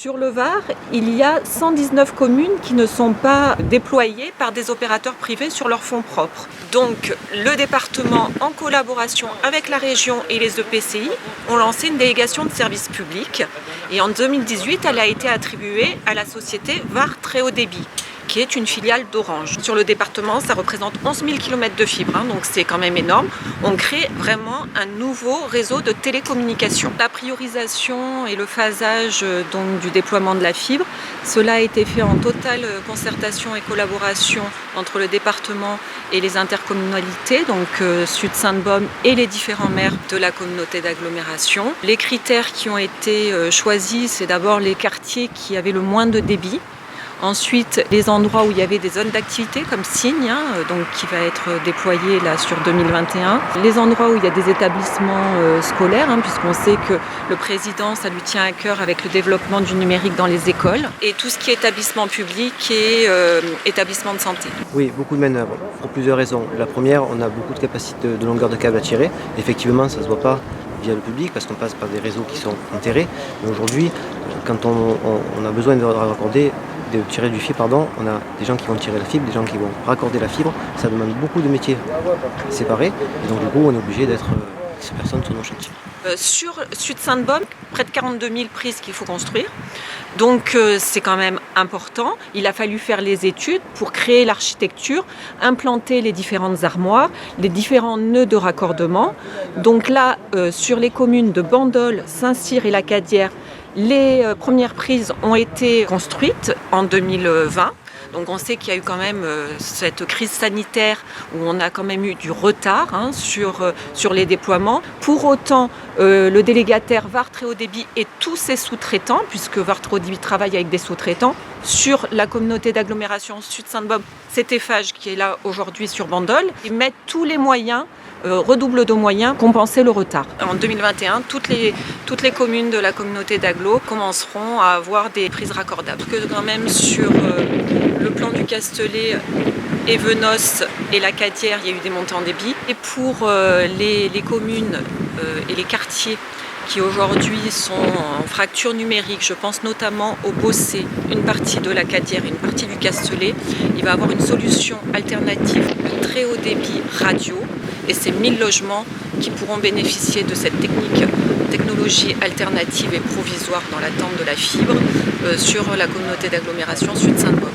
Sur le Var, il y a 119 communes qui ne sont pas déployées par des opérateurs privés sur leurs fonds propres. Donc le département, en collaboration avec la région et les EPCI, ont lancé une délégation de services publics. Et en 2018, elle a été attribuée à la société Var Très Haut Débit, qui est une filiale d'Orange. Sur le département, ça représente 11 000 km de fibre, donc c'est quand même énorme. On crée vraiment un nouveau réseau de télécommunications. La priorisation et le phasage donc, du déploiement de la fibre, cela a été fait en totale concertation et collaboration entre le département et les intercommunalités, donc Sud-Sainte-Baume et les différents maires de la communauté d'agglomération. Les critères qui ont été choisis, c'est d'abord les quartiers qui avaient le moins de débit. Ensuite, les endroits où il y avait des zones d'activité comme Signes, donc qui va être déployé là sur 2021. Les endroits où il y a des établissements scolaires, puisqu'on sait que le président, ça lui tient à cœur avec le développement du numérique dans les écoles. Et tout ce qui est établissement public et établissement de santé. Oui, beaucoup de manœuvres, pour plusieurs raisons. La première, on a beaucoup de capacité de longueur de câble à tirer. Effectivement, ça ne se voit pas via le public parce qu'on passe par des réseaux qui sont enterrés. Mais aujourd'hui, quand on a besoin de tirer du fil, on a des gens qui vont tirer la fibre, des gens qui vont raccorder la fibre. Ça demande beaucoup de métiers séparés. Et donc du coup, on est obligé d'être 6 personnes sur nos chantiers. Sur Sud-Sainte-Baume, près de 42 000 prises qu'il faut construire. Donc c'est quand même important. Il a fallu faire les études pour créer l'architecture, implanter les différentes armoires, les différents nœuds de raccordement. Donc là, sur les communes de Bandol, Saint-Cyr et la Cadière, les premières prises ont été construites en 2020. Donc on sait qu'il y a eu quand même cette crise sanitaire où on a quand même eu du retard sur les déploiements. Pour autant, le délégataire Var Très Haut Débit et tous ses sous-traitants, puisque Var Très Haut Débit travaille avec des sous-traitants, sur la communauté d'agglomération Sud-Sainte-Baume, c'est Eiffage qui est là aujourd'hui sur Bandol, ils mettent tous les moyens, redouble de moyens, compenser le retard. En 2021, toutes les communes de la communauté d'agglo commenceront à avoir des prises raccordables. Que quand même sur le plan du Castellet, Evenos et la Cadière, il y a eu des montées en débit. Et pour les communes et les quartiers qui aujourd'hui sont en fracture numérique, je pense notamment au Bossé, une partie de la Cadière et une partie du Castellet, il va y avoir une solution alternative de très haut débit radio et c'est 1000 logements qui pourront bénéficier de cette technologie alternative et provisoire dans l'attente de la fibre sur la communauté d'agglomération Sud-Sainte-Baume.